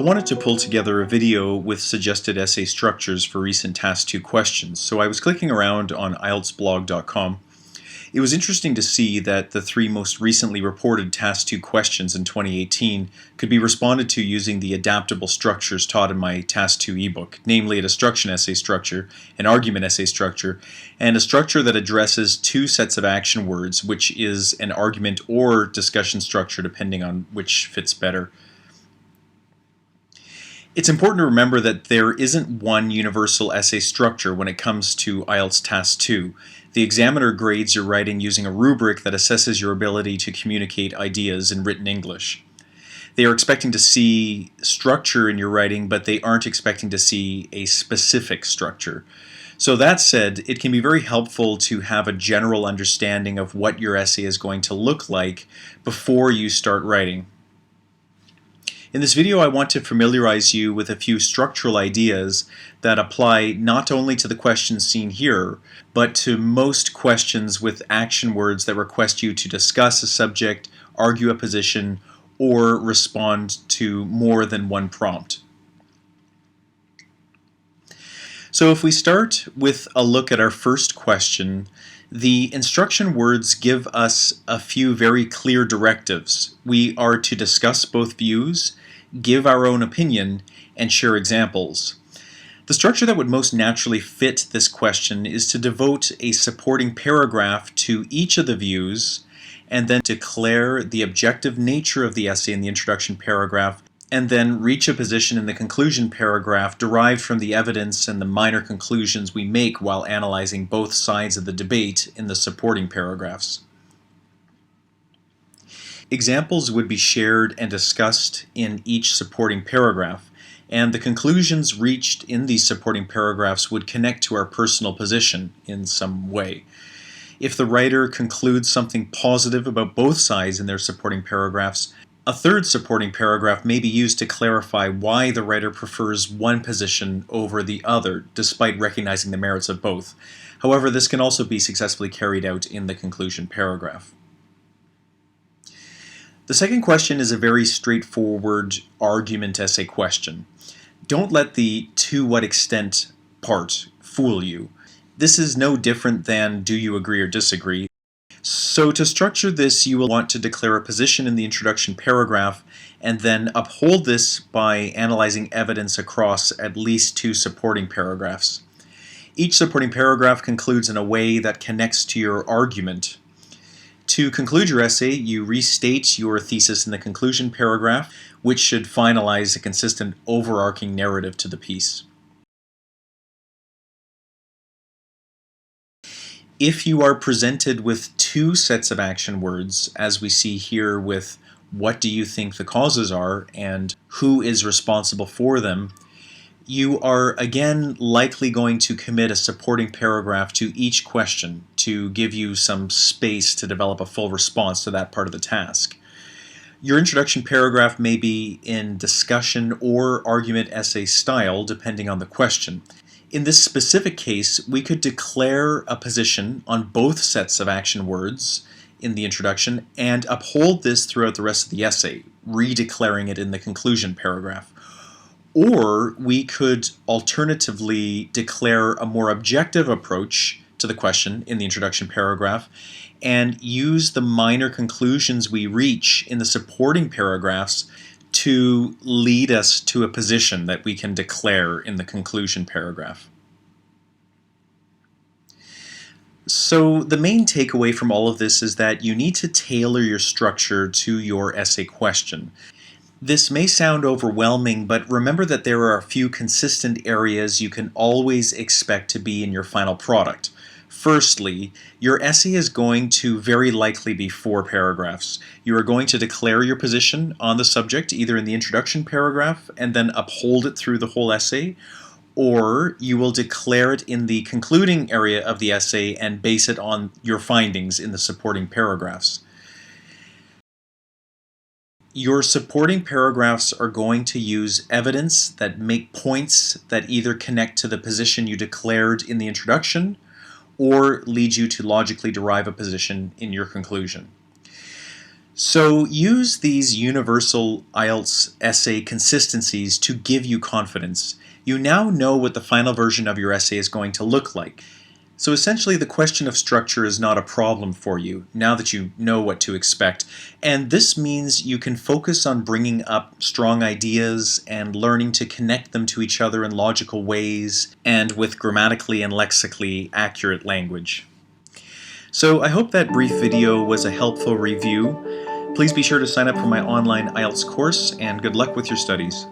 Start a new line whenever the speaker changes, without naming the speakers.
I wanted to pull together a video with suggested essay structures for recent Task 2 questions, so I was clicking around on IELTSblog.com. It was interesting to see that the three most recently reported Task 2 questions in 2018 could be responded to using the adaptable structures taught in my Task 2 ebook, namely a destruction essay structure, an argument essay structure, and a structure that addresses two sets of action words, which is an argument or discussion structure depending on which fits better. It's important to remember that there isn't one universal essay structure when it comes to IELTS Task 2. The examiner grades your writing using a rubric that assesses your ability to communicate ideas in written English. They are expecting to see structure in your writing, but they aren't expecting to see a specific structure. So that said, it can be very helpful to have a general understanding of what your essay is going to look like before you start writing. In this video, I want to familiarize you with a few structural ideas that apply not only to the questions seen here, but to most questions with action words that request you to discuss a subject, argue a position, or respond to more than one prompt. So if we start with a look at our first question, the instruction words give us a few very clear directives. We are to discuss both views, give our own opinion, and share examples. The structure that would most naturally fit this question is to devote a supporting paragraph to each of the views and then declare the objective nature of the essay in the introduction paragraph, and then reach a position in the conclusion paragraph derived from the evidence and the minor conclusions we make while analyzing both sides of the debate in the supporting paragraphs. Examples would be shared and discussed in each supporting paragraph, and the conclusions reached in these supporting paragraphs would connect to our personal position in some way. If the writer concludes something positive about both sides in their supporting paragraphs, a third supporting paragraph may be used to clarify why the writer prefers one position over the other, despite recognizing the merits of both. However, this can also be successfully carried out in the conclusion paragraph. The second question is a very straightforward argument essay question. Don't let the "to what extent" part fool you. This is no different than "do you agree or disagree?" So to structure this, you will want to declare a position in the introduction paragraph and then uphold this by analyzing evidence across at least two supporting paragraphs. Each supporting paragraph concludes in a way that connects to your argument. To conclude your essay, you restate your thesis in the conclusion paragraph, which should finalize a consistent overarching narrative to the piece. If you are presented with two sets of action words, as we see here with "what do you think the causes are" and "who is responsible for them," you are again likely going to commit a supporting paragraph to each question to give you some space to develop a full response to that part of the task. Your introduction paragraph may be in discussion or argument essay style depending on the question. In this specific case, we could declare a position on both sets of action words in the introduction and uphold this throughout the rest of the essay, redeclaring it in the conclusion paragraph. Or we could alternatively declare a more objective approach to the question in the introduction paragraph and use the minor conclusions we reach in the supporting paragraphs to lead us to a position that we can declare in the conclusion paragraph. So the main takeaway from all of this is that you need to tailor your structure to your essay question. This may sound overwhelming, but remember that there are a few consistent areas you can always expect to be in your final product. Firstly, your essay is going to very likely be 4 paragraphs. You are going to declare your position on the subject either in the introduction paragraph and then uphold it through the whole essay, or you will declare it in the concluding area of the essay and base it on your findings in the supporting paragraphs. Your supporting paragraphs are going to use evidence that make points that either connect to the position you declared in the introduction or lead you to logically derive a position in your conclusion. So use these universal IELTS essay consistencies to give you confidence. You now know what the final version of your essay is going to look like. So essentially the question of structure is not a problem for you now that you know what to expect. And this means you can focus on bringing up strong ideas and learning to connect them to each other in logical ways and with grammatically and lexically accurate language. So I hope that brief video was a helpful review. Please be sure to sign up for my online IELTS course, and good luck with your studies.